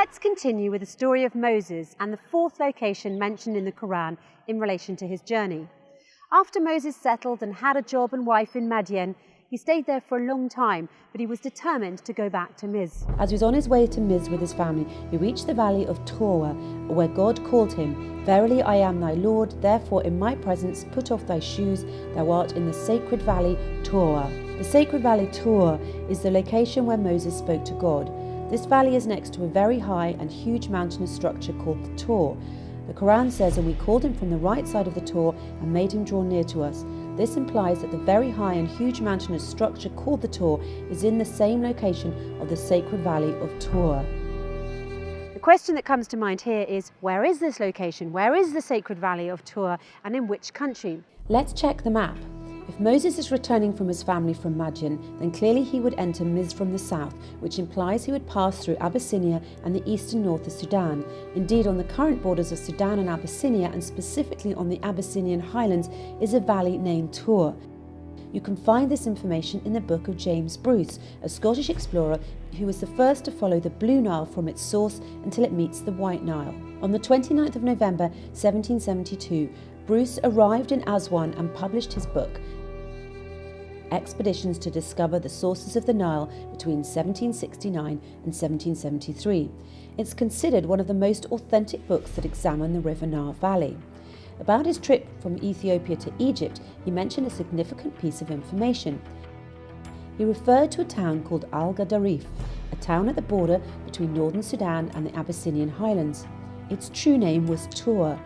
Let's continue with the story of Moses and the fourth location mentioned in the Quran in relation to his journey. After Moses settled and had a job and wife in Madian, he stayed there for a long time, but he was determined to go back to Miz. As he was on his way to Miz with his family, he reached the valley of Tor, where God called him, "Verily I am thy Lord, therefore in my presence put off thy shoes, thou art in the sacred valley Tor." The sacred valley Tor is the location where Moses spoke to God. This valley is next to a very high and huge mountainous structure called the Tor. The Quran says, "And we called him from the right side of the Tor and made him draw near to us." This implies that the very high and huge mountainous structure called the Tor is in the same location of the sacred valley of Tor. The question that comes to mind here is, where is this location? Where is the sacred valley of Tor, and in which country? Let's check the map. If Moses is returning from his family from Madian, then clearly he would enter Miz from the south, which implies he would pass through Abyssinia and the eastern north of Sudan. Indeed, on the current borders of Sudan and Abyssinia, and specifically on the Abyssinian highlands, is a valley named Tor. You can find this information in the book of James Bruce, a Scottish explorer who was the first to follow the Blue Nile from its source until it meets the White Nile. On the 29th of November 1772, Bruce arrived in Aswan and published his book, Expeditions to Discover the Sources of the Nile between 1769 and 1773. It's considered one of the most authentic books that examine the River Nile Valley. About his trip from Ethiopia to Egypt, he mentioned a significant piece of information. He referred to a town called Al-Gadarif, a town at the border between northern Sudan and the Abyssinian highlands. Its true name was Tor.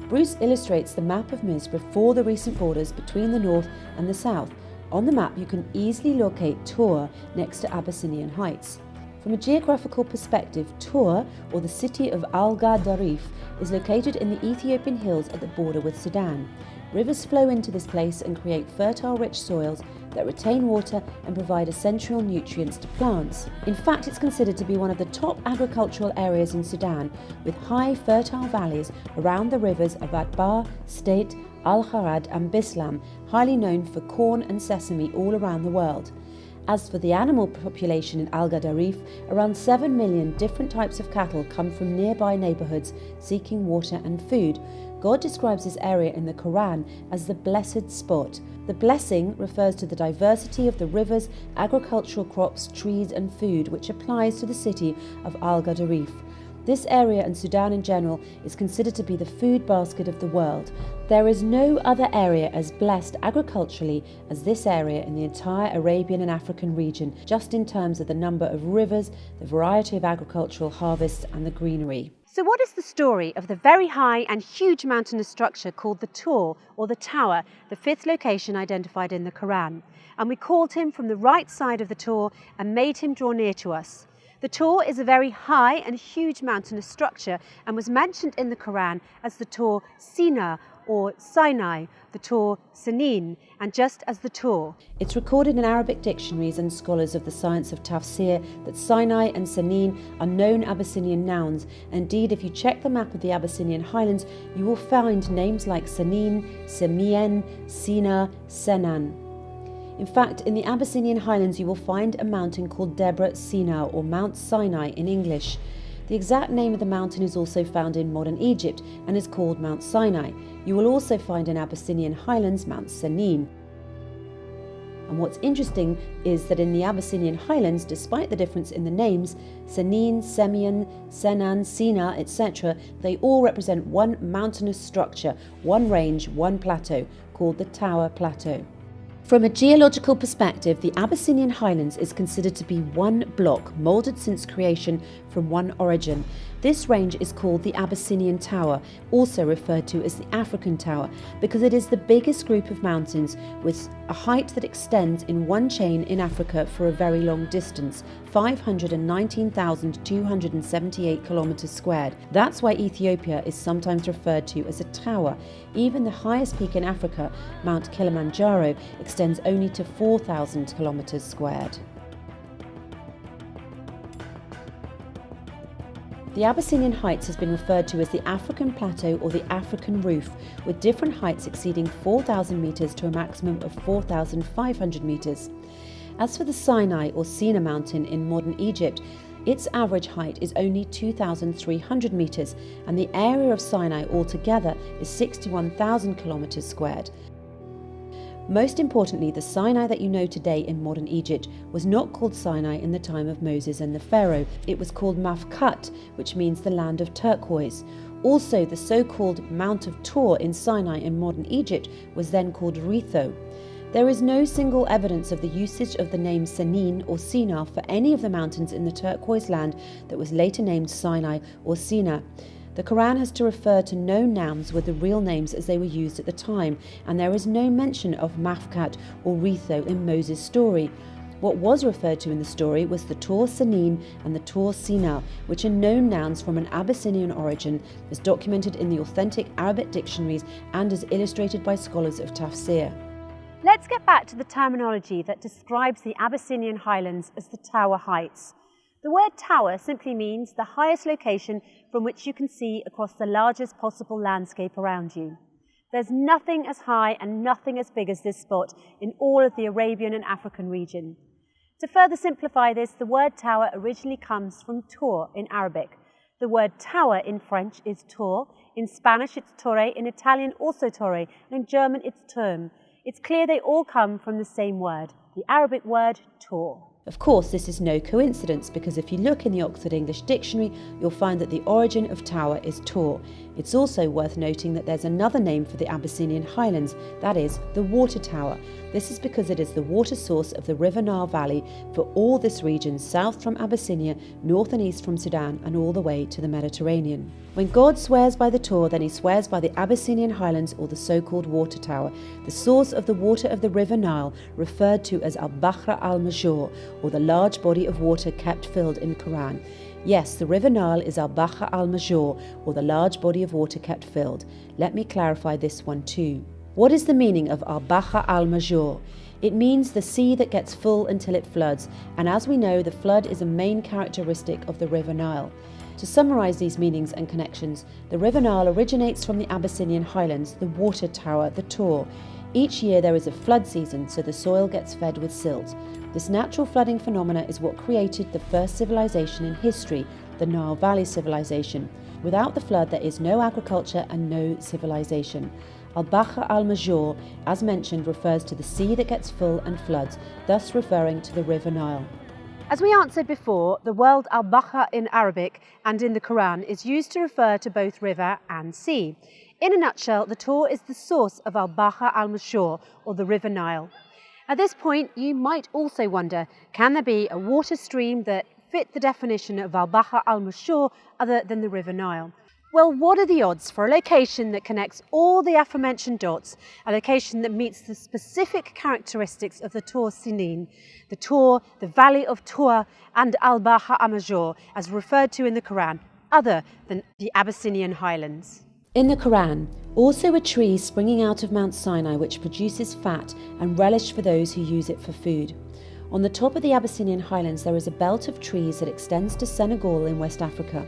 Bruce illustrates the map of Miz before the recent borders between the north and the south. On the map you can easily locate Tor next to Abyssinian Heights. From a geographical perspective, Tor, or the city of Al-Gadarif, is located in the Ethiopian hills at the border with Sudan. Rivers flow into this place and create fertile, rich soils that retain water and provide essential nutrients to plants. In fact, it's considered to be one of the top agricultural areas in Sudan, with high, fertile valleys around the rivers of Atbar, State, Al-Harad and Bislam, highly known for corn and sesame all around the world. As for the animal population in Al-Gadarif, around 7 million different types of cattle come from nearby neighbourhoods seeking water and food. God describes this area in the Quran as the blessed spot. The blessing refers to the diversity of the rivers, agricultural crops, trees and food, which applies to the city of Al-Gadarif. This area and Sudan in general is considered to be the food basket of the world. There is no other area as blessed agriculturally as this area in the entire Arabian and African region, just in terms of the number of rivers, the variety of agricultural harvests and the greenery. So what is the story of the very high and huge mountainous structure called the Tor, or the Tower, the fifth location identified in the Quran? "And we called him from the right side of the Tor and made him draw near to us." The Tor is a very high and huge mountainous structure and was mentioned in the Quran as the Tor Sina or Sinai, the Tor Sanin, and just as the Tor. It's recorded in Arabic dictionaries and scholars of the science of tafsir that Sinai and Sanin are known Abyssinian nouns. Indeed, if you check the map of the Abyssinian highlands, you will find names like Sanin, Semien, Sina, Senan. In fact, in the Abyssinian highlands you will find a mountain called Debre Sina, or Mount Sinai in English. The exact name of the mountain is also found in modern Egypt and is called Mount Sinai. You will also find in Abyssinian highlands Mount Sanin. And what's interesting is that in the Abyssinian highlands, despite the difference in the names, Sanin, Semien, Senan, Sina, etc., they all represent one mountainous structure, one range, one plateau, called the Tower Plateau. From a geological perspective, the Abyssinian highlands is considered to be one block, moulded since creation from one origin. This range is called the Abyssinian Tower, also referred to as the African Tower, because it is the biggest group of mountains with a height that extends in one chain in Africa for a very long distance, 519,278 kilometers squared. That's why Ethiopia is sometimes referred to as a tower. Even the highest peak in Africa, Mount Kilimanjaro, extends only to 4,000 kilometers squared. The Abyssinian Heights has been referred to as the African Plateau or the African Roof, with different heights exceeding 4,000 metres to a maximum of 4,500 metres. As for the Sinai or Sina mountain in modern Egypt, Its average height is only 2,300 metres, and the area of Sinai altogether is 61,000 kilometres squared. Most importantly, the Sinai that you know today in modern Egypt was not called Sinai in the time of Moses and the Pharaoh. It was called Mafkat, which means the land of turquoise. Also, the so-called Mount of Tor in Sinai in modern Egypt was then called Ritho. There is no single evidence of the usage of the name Senin or Sinai for any of the mountains in the turquoise land that was later named Sinai or Sina. The Quran has to refer to known nouns with the real names as they were used at the time, and there is no mention of Mafkat or Ritho in Moses' story. What was referred to in the story was the Tor Senin and the Tor Sina, which are known nouns from an Abyssinian origin, as documented in the authentic Arabic dictionaries and as illustrated by scholars of tafsir. Let's get back to the terminology that describes the Abyssinian highlands as the Tower Heights. The word tower simply means the highest location from which you can see across the largest possible landscape around you. There's nothing as high and nothing as big as this spot in all of the Arabian and African region. To further simplify this, the word tower originally comes from Tor in Arabic. The word tower in French is tour, in Spanish it's torre, in Italian also torre, and in German it's turm. It's clear they all come from the same word, the Arabic word tor. Of course, this is no coincidence, because if you look in the Oxford English Dictionary, you'll find that the origin of tower is Tor. It's also worth noting that there's another name for the Abyssinian highlands, that is, the water tower. This is because it is the water source of the River Nile Valley for all this region, south from Abyssinia, north and east from Sudan, and all the way to the Mediterranean. When God swears by the Tor, then he swears by the Abyssinian highlands, or the so-called water tower, the source of the water of the River Nile, referred to as al-Bahr al-Masjur, or the large body of water kept filled in Quran. Yes, the River Nile is al-Bahr al-Masjur, or the large body of water kept filled. Let me clarify this one too. What is the meaning of al-Bahr al-Masjur? It means the sea that gets full until it floods, and as we know, the flood is a main characteristic of the River Nile. To summarise these meanings and connections, the River Nile originates from the Abyssinian highlands, the water tower, the Tor. Each year there is a flood season, so the soil gets fed with silt. This natural flooding phenomena is what created the first civilization in history, the Nile Valley civilization. Without the flood, there is no agriculture and no civilization. Al-Bahr al-Masjur, as mentioned, refers to the sea that gets full and floods, thus referring to the River Nile. As we answered before, the word al-Bahr in Arabic and in the Quran is used to refer to both river and sea. In a nutshell, the Tor is the source of al-Bahr al-Masjur, or the River Nile. At this point, you might also wonder, can there be a water stream that fit the definition of al-Bahr al-Masjur other than the River Nile? Well, what are the odds for a location that connects all the aforementioned dots, a location that meets the specific characteristics of the Tor Sinin, the Tor, the Valley of Tor, and al-Bahr al-Masjur, as referred to in the Quran, other than the Abyssinian highlands? In the Quran, also a tree springing out of Mount Sinai which produces fat and relish for those who use it for food. On the top of the Abyssinian highlands there is a belt of trees that extends to Senegal in West Africa.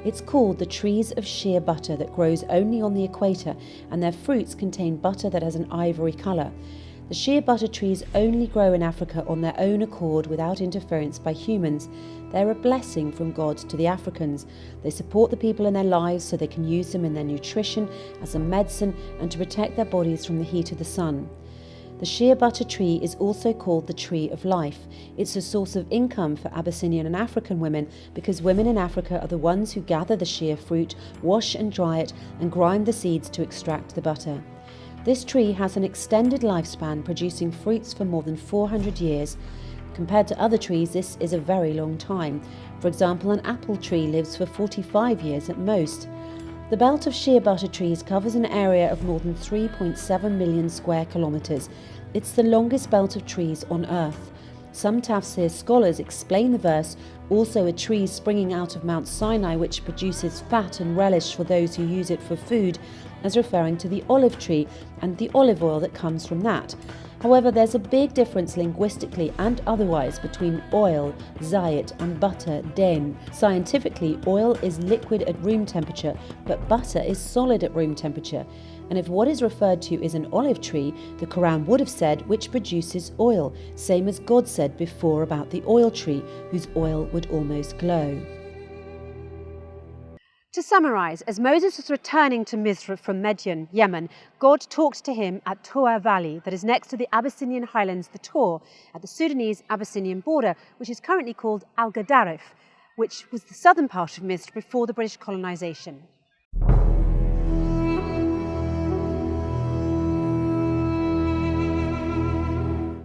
It's called the trees of sheer butter that grows only on the equator, and their fruits contain butter that has an ivory colour. The sheer butter trees only grow in Africa on their own accord without interference by humans. They're a blessing from God to the Africans. They support the people in their lives so they can use them in their nutrition, as a medicine, and to protect their bodies from the heat of the sun. The sheer butter tree is also called the tree of life. It's a source of income for Abyssinian and African women because women in Africa are the ones who gather the sheer fruit, wash and dry it, and grind the seeds to extract the butter. This tree has an extended lifespan, producing fruits for more than 400 years. Compared to other trees, this is a very long time. For example, an apple tree lives for 45 years at most. The belt of sheer butter trees covers an area of more than 3.7 million square kilometres. It's the longest belt of trees on Earth. Some tafsir scholars explain the verse, also a tree springing out of Mount Sinai which produces fat and relish for those who use it for food, as referring to the olive tree and the olive oil that comes from that. However, there's a big difference linguistically and otherwise between oil, zayit, and butter, den. Scientifically, oil is liquid at room temperature, but butter is solid at room temperature. And if what is referred to is an olive tree, the Quran would have said which produces oil, same as God said before about the oil tree, whose oil would almost glow. To summarise, as Moses was returning to Misr from Midian, Yemen, God talked to him at Tour Valley, that is next to the Abyssinian highlands, the Tor, at the Sudanese-Abyssinian border, which is currently called Al Gadarif, which was the southern part of Misr before the British colonisation.